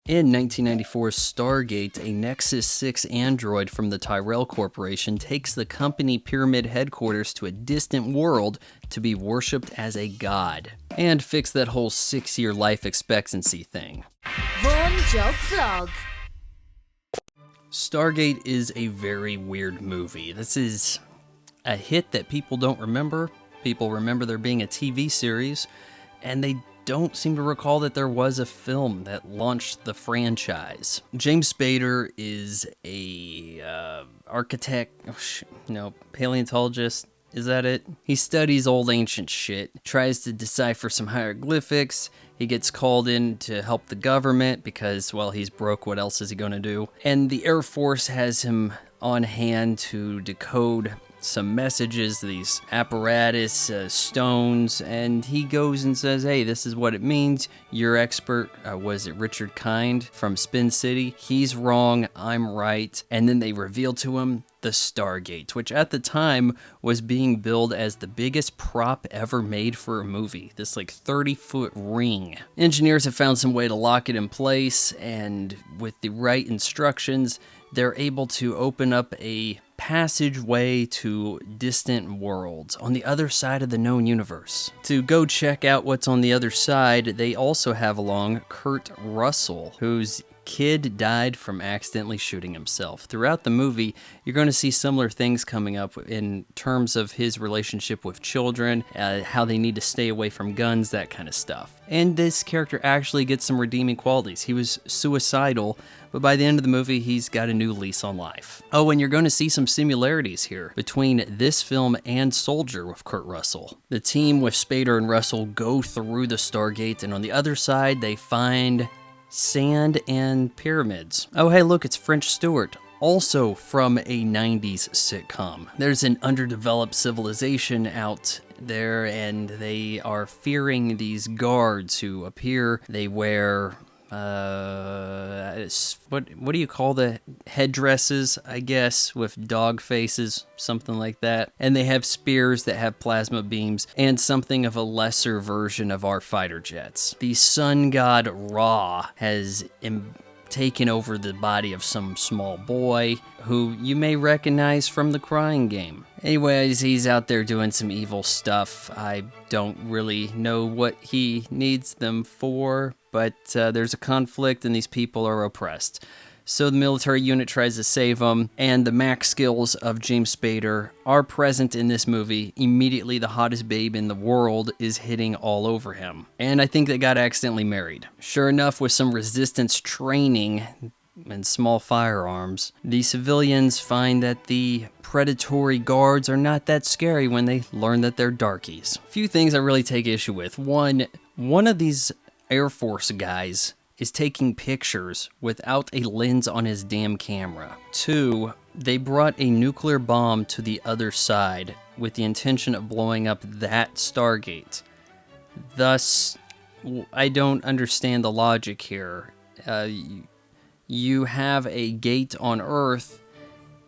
In 1994's Stargate, a Nexus 6 android from the Tyrell Corporation takes the company pyramid headquarters to a distant world to be worshipped as a god, and fix that whole 6-year life expectancy thing. Von Job Vlog. Stargate is a very weird movie. This is a hit that people don't remember. People remember there being a TV series, and they don't seem to recall that there was a film that launched the franchise. James Spader is a paleontologist. Is that it? He studies old ancient shit, tries to decipher some hieroglyphics. He gets called in to help the government because, well, he's broke. What else is he going to do? And the Air Force has him on hand to decode some messages, these apparatus, stones, and he goes and says, hey, this is what it means. Your expert, was it Richard Kind from Spin City? He's wrong, I'm right. And then they reveal to him the Stargate, which at the time was being billed as the biggest prop ever made for a movie. This like 30-foot ring. Engineers have found some way to lock it in place, and with the right instructions, they're able to open up a passageway to distant worlds on the other side of the known universe. To go check out what's on the other side, they also have along Kurt Russell, whose kid died from accidentally shooting himself. Throughout the movie, you're going to see similar things coming up in terms of his relationship with children, how they need to stay away from guns, that kind of stuff. And this character actually gets some redeeming qualities. He was suicidal, but by the end of the movie, he's got a new lease on life. Oh, and you're going to see some similarities here between this film and Soldier with Kurt Russell. The team with Spader and Russell go through the Stargate, and on the other side, they find sand and pyramids. Oh, hey, look, it's French Stewart, also from a 90s sitcom. There's an underdeveloped civilization out there, and they are fearing these guards who appear. They wear what do you call the headdresses, I guess, with dog faces, something like that. And they have spears that have plasma beams and something of a lesser version of our fighter jets. The sun god Ra has taken over the body of some small boy who you may recognize from the Crying Game. Anyways, he's out there doing some evil stuff. I don't really know what he needs them for, but there's a conflict and these people are oppressed. So the military unit tries to save him, and the max skills of James Spader are present in this movie. Immediately, the hottest babe in the world is hitting all over him. And I think they got accidentally married. Sure enough, with some resistance training and small firearms, the civilians find that the predatory guards are not that scary when they learn that they're darkies. A few things I really take issue with. One of these Air Force guys is taking pictures without a lens on his damn camera. 2, they brought a nuclear bomb to the other side with the intention of blowing up that Stargate. Thus, I don't understand the logic here. You have a gate on Earth,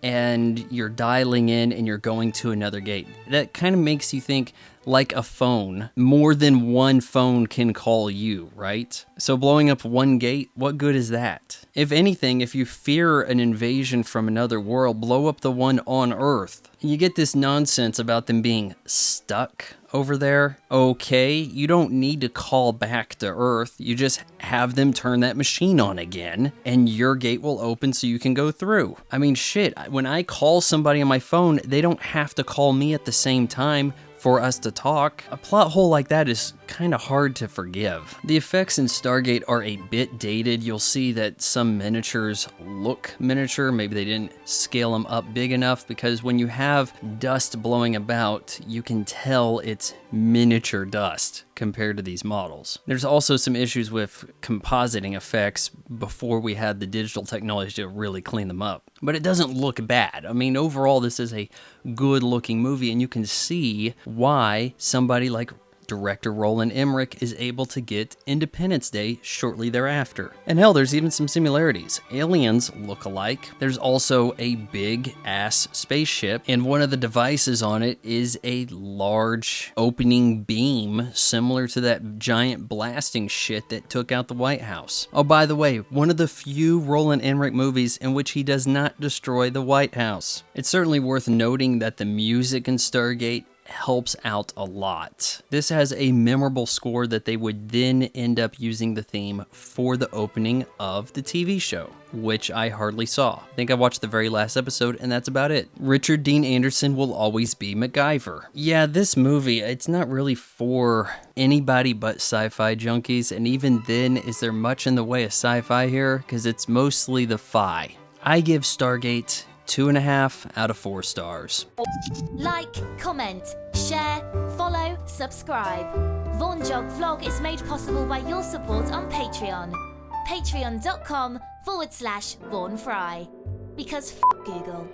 and you're dialing in and you're going to another gate. That kind of makes you think, like a phone, more than one phone can call you, right? So blowing up one gate, what good is that? If anything, if you fear an invasion from another world, blow up the one on Earth. You get this nonsense about them being stuck over there. Okay, you don't need to call back to Earth. You just have them turn that machine on again, and your gate will open so you can go through. I mean, shit, when I call somebody on my phone, they don't have to call me at the same time for us to talk. A plot hole like that is kind of hard to forgive. The effects in Stargate are a bit dated. You'll see that some miniatures look miniature. Maybe they didn't scale them up big enough, because when you have dust blowing about, you can tell it's miniature dust compared to these models. There's also some issues with compositing effects before we had the digital technology to really clean them up. But it doesn't look bad. I mean, overall, this is a good looking movie, and you can see why somebody like director Roland Emmerich is able to get Independence Day shortly thereafter. And hell, there's even some similarities. Aliens look alike. There's also a big-ass spaceship, and one of the devices on it is a large opening beam similar to that giant blasting shit that took out the White House. Oh, by the way, one of the few Roland Emmerich movies in which he does not destroy the White House. It's certainly worth noting that the music in Stargate helps out a lot. This has a memorable score that they would then end up using the theme for the opening of the TV show, which I hardly saw. I think I watched the very last episode, and that's about it. Richard Dean Anderson will always be MacGyver. Yeah, this movie, it's not really for anybody but sci-fi junkies, and even then, is there much in the way of sci-fi here? Because it's mostly the fi. I give Stargate 2.5 out of 4 stars. Like, comment, share, follow, subscribe. Vaughan Jog Vlog is made possible by your support on Patreon. Patreon.com/Vaughan Fry. Because Google.